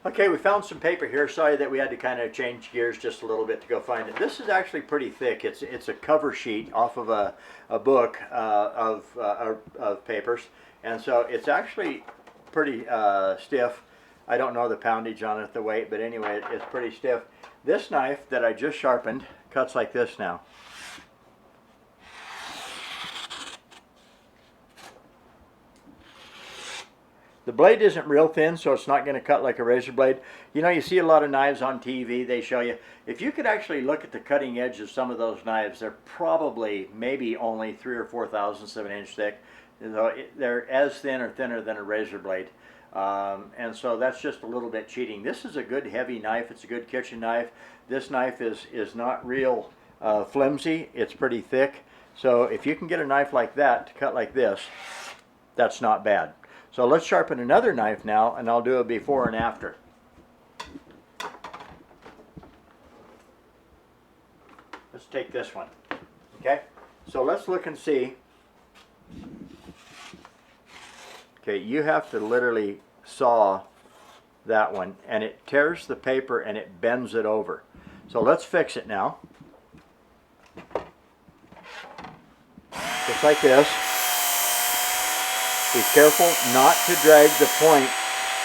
Okay, we found some paper here. Sorry that we had to kind of change gears just a little bit to go find it. This is actually pretty thick. It's a cover sheet off of a book of papers, and so it's actually pretty stiff. I don't know the poundage on it, the weight, but anyway, it's pretty stiff. This knife that I just sharpened cuts like this now. The blade isn't real thin, so it's not going to cut like a razor blade. You know, you see a lot of knives on TV, they show you. If you could actually look at the cutting edge of some of those knives, they're probably maybe only 3 or 4 thousandths of an inch thick. They're as thin or thinner than a razor blade. And so that's just a little bit cheating. This is a good heavy knife. It's a good kitchen knife. This knife is not real flimsy. It's pretty thick. So if you can get a knife like that to cut like this, that's not bad. So let's sharpen another knife now, and I'll do a before and after. Let's take this one. Okay, so let's look and see. Okay, you have to literally saw that one, and it tears the paper and it bends it over. So let's fix it now. Just like this. Be careful not to drag the point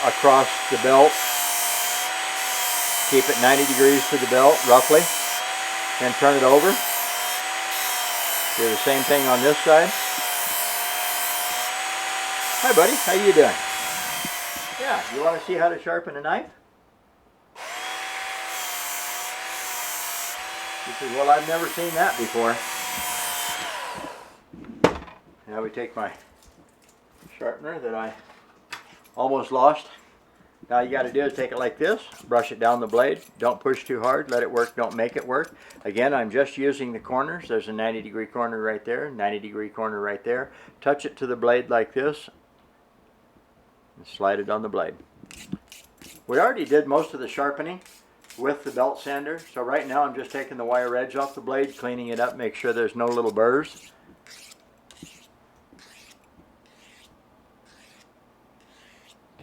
across the belt. Keep it 90 degrees to the belt, roughly. Then turn it over. Do the same thing on this side. Hi buddy, how you doing? Yeah, you want to see how to sharpen a knife? He says, well, I've never seen that before. Now we take my sharpener that I almost lost. Now you got to do is take it like this, brush it down the blade. Don't push too hard, let it work, don't make it work. Again, I'm just using the corners. There's a 90-degree corner right there, 90-degree corner right there. Touch it to the blade like this and slide it on the blade. We already did most of the sharpening with the belt sander, so right now I'm just taking the wire edge off the blade, cleaning it up, make sure there's no little burrs.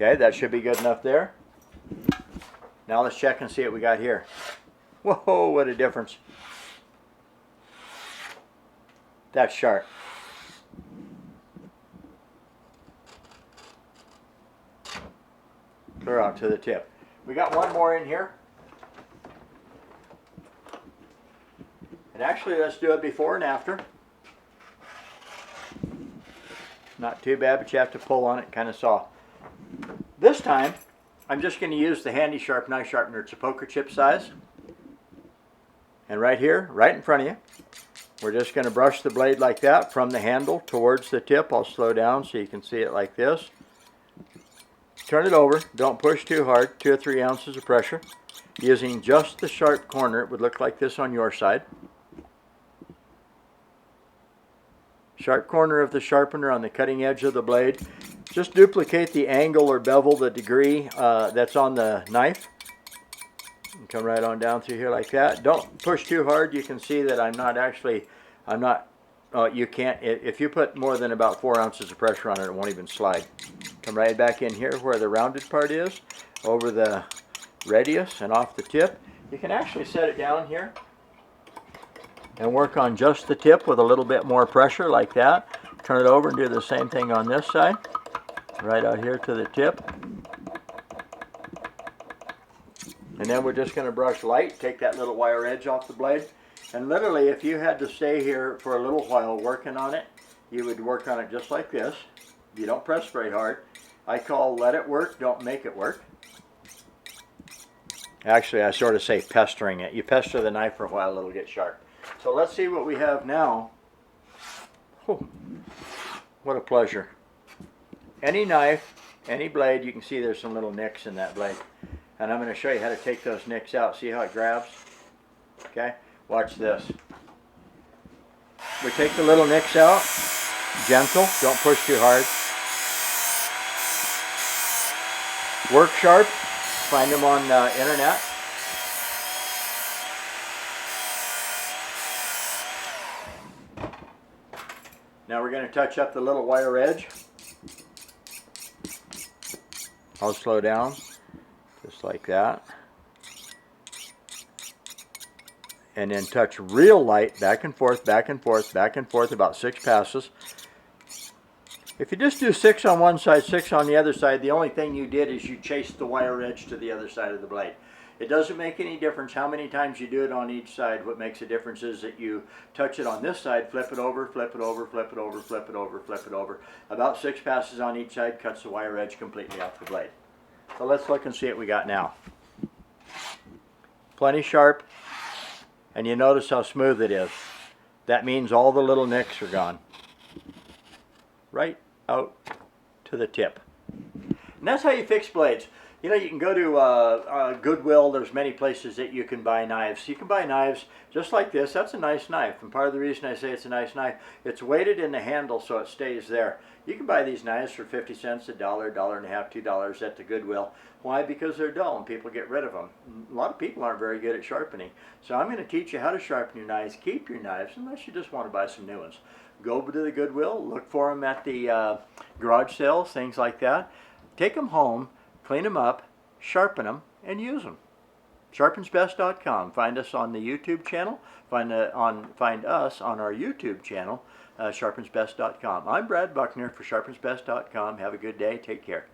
Okay, that should be good enough there. Now let's check and see what we got here. Whoa, what a difference. That's sharp. Clear out to the tip. We got one more in here. And actually, let's do it before and after. Not too bad, but you have to pull on it, kind of saw. This time, I'm just going to use the Handy Sharp knife sharpener. It's a poker chip size. And right here, right in front of you, we're just going to brush the blade like that from the handle towards the tip. I'll slow down so you can see it like this. Turn it over. Don't push too hard. 2 or 3 ounces of pressure. Using just the sharp corner, it would look like this on your side. Sharp corner of the sharpener on the cutting edge of the blade. Just duplicate the angle or bevel, the degree that's on the knife. And come right on down through here like that. Don't push too hard. You can see that you can't, if you put more than about 4 ounces of pressure on it, it won't even slide. Come right back in here where the rounded part is, over the radius and off the tip. You can actually set it down here and work on just the tip with a little bit more pressure like that. Turn it over and do the same thing on this side. Right out here to the tip. And then we're just going to brush light, take that little wire edge off the blade. And literally, if you had to stay here for a little while working on it, you would work on it just like this. You don't press very hard. I call let it work, don't make it work. Actually, I sort of say pestering it. You pester the knife for a while, it'll get sharp. So let's see what we have now. Whew. What a pleasure. Any knife, any blade, you can see there's some little nicks in that blade. And I'm going to show you how to take those nicks out. See how it grabs? Okay, watch this. We take the little nicks out, gentle, don't push too hard. Work sharp, find them on the internet. Now we're going to touch up the little wire edge. I'll slow down. Just like that. And then touch real light, back and forth, back and forth, back and forth, about 6 passes. If you just do 6 on one side, 6 on the other side, the only thing you did is you chased the wire edge to the other side of the blade. It doesn't make any difference how many times you do it on each side. What makes a difference is that you touch it on this side, flip it over, flip it over, flip it over, flip it over, flip it over. About 6 passes on each side cuts the wire edge completely off the blade. So let's look and see what we got now. Plenty sharp, and you notice how smooth it is. That means all the little nicks are gone. Right out to the tip. And that's how you fix blades. You know, you can go to Goodwill. There's many places that you can buy knives. You can buy knives just like this. That's a nice knife. And part of the reason I say it's a nice knife, it's weighted in the handle so it stays there. You can buy these knives for 50 cents, $1, $1.50, $2 at the Goodwill. Why? Because they're dull and people get rid of them. A lot of people aren't very good at sharpening. So I'm going to teach you how to sharpen your knives. Keep your knives unless you just want to buy some new ones. Go to the Goodwill, look for them at the garage sales, things like that. Take them home, clean them up, sharpen them, and use them. SharpensBEST.com. Find us on the YouTube channel. Find us on our YouTube channel, SharpensBEST.com. I'm Brad Buckner for SharpensBEST.com. Have a good day. Take care.